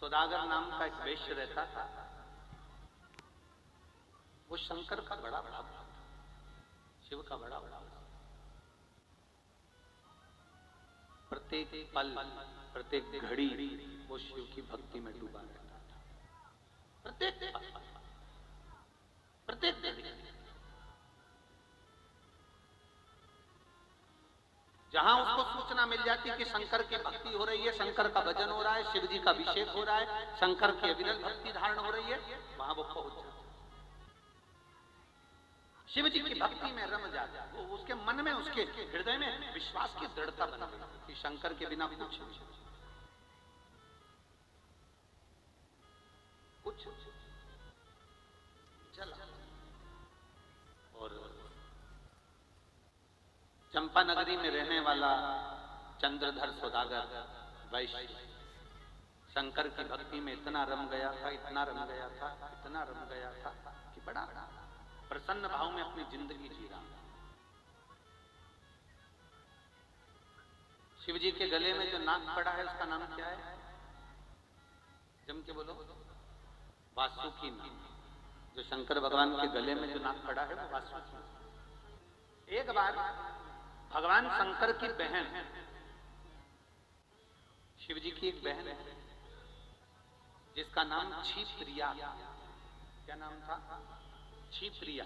सौदागर नाम का एक वैश्य रहता था। वो शंकर का बड़ा भक्त था, शिव का बड़ा भक्त। प्रत्येक पल प्रत्येक घड़ी वो शिव की भक्ति में डूबा रहता था। प्रत्येक पल प्रत्येक घड़ी जहां उसको सूचना मिल जाती कि शंकर की भक्ति हो रही है, शंकर का भजन हो रहा है, शिव जी का अभिषेक हो रहा है, शंकर की अविरल भक्ति धारण हो रही है, वहां वो पहुंच जाता, शिव जी की भक्ति में रम जाता। वो उसके मन में, उसके हृदय में विश्वास की दृढ़ता बन गई कि शंकर के बिना कुछ चला। और चंपा नगरी में रहने वाला चंद्रधर सौदागर वैश्य शंकर की भक्ति में इतना रम गया था, इतना रम गया था, इतना रम गया था कि बड़ा प्रसन्न भाव में अपनी जिंदगी जी रहा। शिव जी के गले में जो नाग पड़ा है उसका नाम क्या है? जम के बोलो। वासुकी नाग। जो शंकर भगवान के गले में जो नाग पड़ा है वो वासुकी। एक बार भगवान शंकर की बहन, शिव जी की एक बहन है जिसका नाम क्षिप्रिया। क्या नाम था? क्षिप्रिया।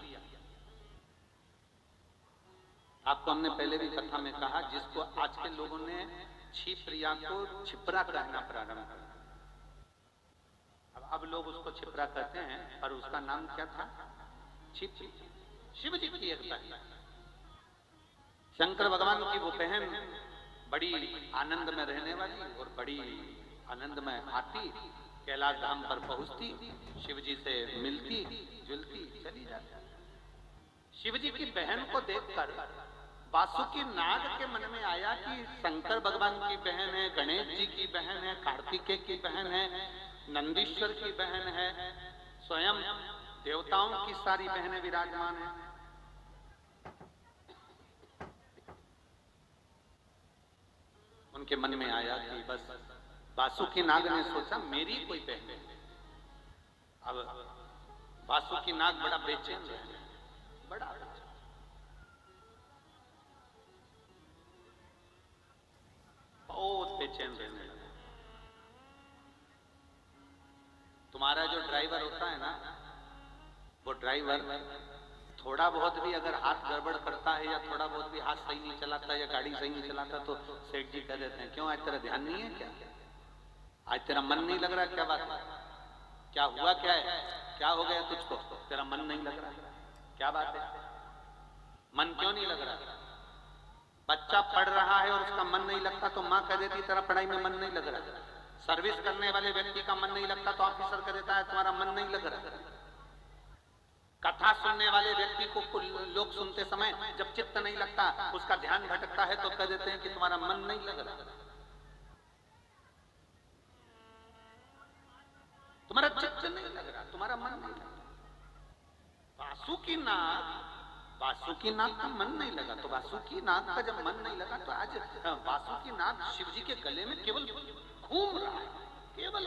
आपको हमने पहले भी कथा में कहा, जिसको आज के लोगों ने क्षिप्रिया को छिपरा कहना प्रारंभ किया। अब लोग उसको छिपरा कहते हैं, और उसका नाम क्या था? क्षिप्रिया। शिव जी की एक बहन। शंकर भगवान की वो बहन बड़ी आनंद में रहने वाली और बड़ी आनंद में आती, कैलाश धाम पर पहुंचती, शिव जी से मिलती जुलती चली जाती। शिव जी की बहन को देखकर वासुकी नाग के मन में आया कि शंकर भगवान की बहन है, गणेश जी की बहन है, कार्तिकेय की बहन है, नंदीश्वर की बहन है, स्वयं देवताओं की सारी बहनें विराजमान हैं। उनके मन में आया कि बस वासुकी नाग ने सोचा मेरी कोई बहन है। अब वासुकी नाग बड़ा बेचैन है, बड़ा बहुत बेचैन रहने लगा। तुम्हारा जो ड्राइवर होता है ना, वो ड्राइवर थोड़ा बहुत भी अगर हाथ गड़बड़ करता है या थोड़ा बहुत भी हाथ सही नहीं चलाता या गाड़ी सही नहीं चलाता तो सेठ जी कह देते हैं, क्यों आज तेरा ध्यान नहीं है क्या? आज तेरा मन नहीं लग रहा? क्या बात है? क्या हुआ? क्या है? क्या हो गया तुझको? तेरा मन नहीं लग रहा? क्या बात है? मन क्यों नहीं लग रहा? बच्चा पढ़ रहा है और उसका मन नहीं लगता तो माँ कह देती तेरा पढ़ाई में मन नहीं लग रहा। सर्विस करने वाले व्यक्ति का मन नहीं लगता तो ऑफिसर कह देता है तुम्हारा मन नहीं लग रहा। कथा सुनने वाले व्यक्ति को लोग सुनते समय जब चित्त नहीं लगता, उसका ध्यान भटकता है तो कह देते हैं कि तुम्हारा मन नहीं लग रहा, तुम्हारा चित्त नहीं लग रहा, तुम्हारा मन नहीं लग रहा। वासुकी नाग का मन नहीं लगा तो वासुकी नाग का जब मन नहीं लगा तो आज वासुकी नाग शिव जी के गले में केवल घूम रहा है, केवल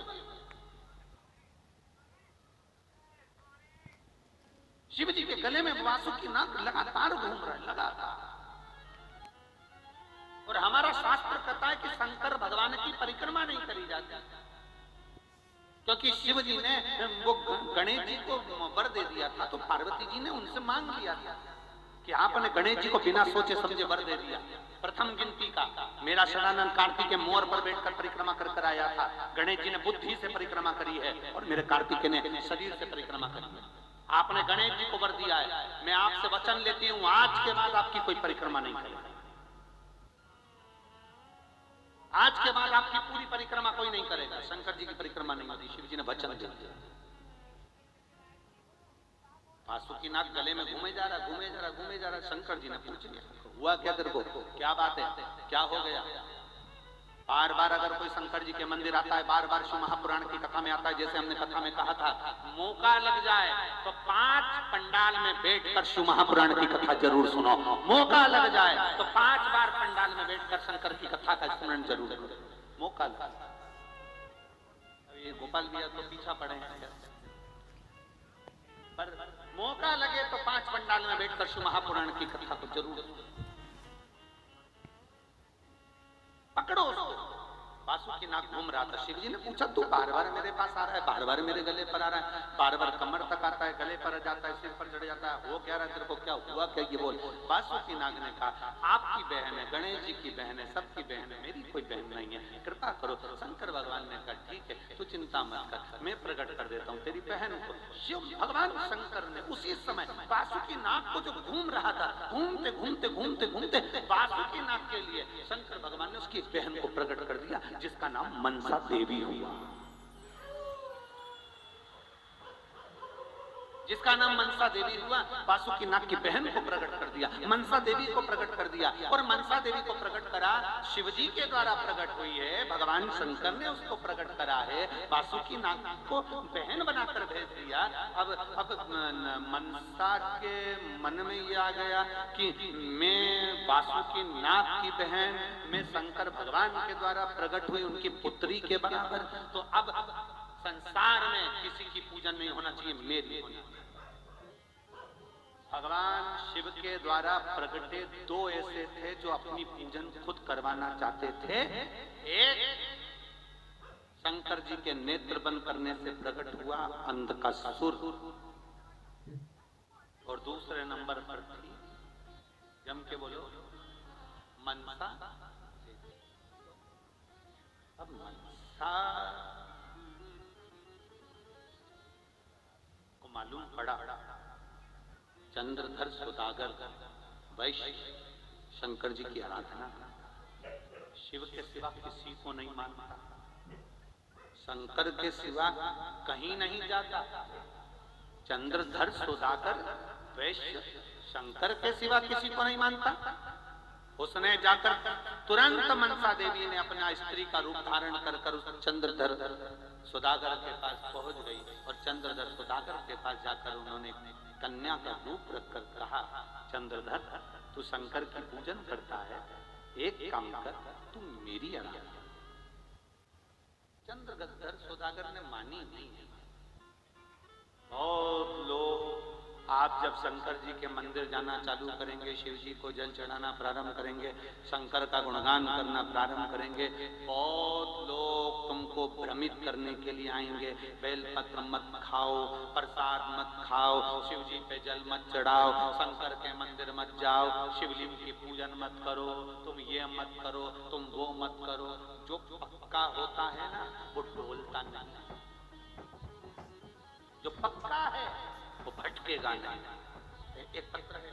शिव जी के गले में वासुकी नाग लगातार घूम रहा है, लगातार। और हमारा शास्त्र कहता है कि शंकर भगवान की परिक्रमा नहीं करी जाती, क्योंकि शिव जी ने वो गणेश जी को वर दे दिया था, तो पार्वती जी ने उनसे मांग लिया था कि आपने गणेश जी को बिना सोचे समझे वर दे दिया। प्रथम गिनती का मेरा षडानंद कार्तिक मोर पर बैठकर परिक्रमा कर कर आया था, गणेश जी ने बुद्धि से परिक्रमा करी है और मेरे कार्तिक ने शरीर से परिक्रमा करी है। आपने गणेश जी को वर दिया है, मैं आपसे वचन लेती हूं आज के बाद आपकी कोई परिक्रमा नहीं करेगा। आज के बाद आपकी पूरी परिक्रमा कोई नहीं करेगा, शंकर जी की परिक्रमा नहीं होती। शिव जी ने वचन दे दिया। वासुकी नाग गले में घूमे जा रहा, घूमे जा रहा, घूमे जा रहा। शंकर जी ने पूछ लिया हुआ क्या तेरे को, क्या बात है, क्या हो गया? बार बार अगर कोई शंकर जी के मंदिर आता है, बार बार शिव महापुराण की कथा में आता है, जैसे हमने कथा में कहा था, मौका लग जाए तो 5 पंडाल में बैठकर शिव महापुराण की कथा जरूर सुनो। मौका लग जाए तो 5 बार पंडाल में बैठकर शंकर की कथा का स्मरण जरूर करो। मौका लगा। ये गोपाल भैया तो पीछा पड़े हैं, पर मौका लगे तो 5 पंडाल में बैठकर शिव महापुराण की कथा को जरूर पकड़ो उसको। बासुकी नाग घूम रहा था, शिव जी ने पूछा तू बार बार मेरे पास आ रहा है, बार बार मेरे गले पर आ रहा है, बार बार कमर तक आता है, गले पर जाता है, सिर पर चढ़ जाता है, हो क्या रहा है तेरे को, क्या हुआ क्या, ये बोल। बासुकी नाग ने कहा आपकी बहन है, गणेश जी की बहन है, सबकी बहन है, मेरी कोई बहन नहीं है, कृपा करो। शंकर भगवान ने कहा ठीक है तू चिंता मत कर, मैं प्रकट कर देता हूँ तेरी बहन को। शिव भगवान शंकर ने उसी समय बासुकी नाग को जो घूम रहा था, घूमते घूमते घूमते घूमते बासुकी नाग के लिए शंकर भगवान ने उसकी बहन को प्रकट कर दिया, जिसका नाम मनसा देवी हुआ, जिसका नाम मनसा देवी हुआ। बासुकी नाग की बहन को प्रकट कर दिया, मनसा देवी को प्रकट कर दिया, और मनसा देवी को प्रकट करा शिवजी के द्वारा प्रकट हुई है, भगवान शंकर ने उसको प्रकट करा है, बासुकी नाग को बहन बनाकर भेज दिया। अब मनसा के मन में ये आ गया कि मैं बासुकी नाग की बहन, मैं शंकर भगवान के द्वारा प्रकट हुई उनकी पुत्री के बराबर, तो अब संसार में किसी की पूजन नहीं होना चाहिए, मेरी होना। भगवान शिव के द्वारा प्रकटे 2 ऐसे थे जो अपनी पूजन खुद करवाना चाहते थे। एक शंकर जी के नेत्र बंद करने से प्रकट हुआ अंधकासुर, और दूसरे नंबर पर थी, जम के बोलो, मनसा। अब मनसा को मालूम पड़ा चंद्रधर सुदागर वैश्य शंकर जी की आराधना शिव के सिवा किसी को नहीं मानता, शंकर के सिवा कहीं नहीं जाता। चंद्रधर सुदागर वैश्य शंकर के सिवा किसी को नहीं मानता। उसने जाकर तुरंत मनसा देवी ने अपना स्त्री का रूप धारण कर उस चंद्रधर सुदागर के पास पहुंच गई, और चंद्रधर सुदागर के पास जाकर उन्होंने कन्या का रूप रखकर कहा चंद्रधर तू शंकर की पूजन करता है, एक काम कर तू मेरी आराधना। चंद्रधर सुदागर ने मानी नहीं। बहुत लोग आप जब शंकर जी के मंदिर जाना चालू करेंगे, शिव जी को जल चढ़ाना प्रारंभ करेंगे, शंकर का गुणगान करना प्रारंभ करेंगे, बहुत लोग तुमको भ्रमित करने के लिए आएंगे। बेलपत्र मत खाओ, प्रसाद मत खाओ, शिव जी पे जल मत चढ़ाओ, शंकर के मंदिर मत जाओ, शिवलिंग की पूजन मत करो, तुम ये मत करो, तुम वो मत करो। जो पक्का होता है ना वो डोलता नहीं, जो पक्का है वो भटकेगा नहीं। एक पत्र है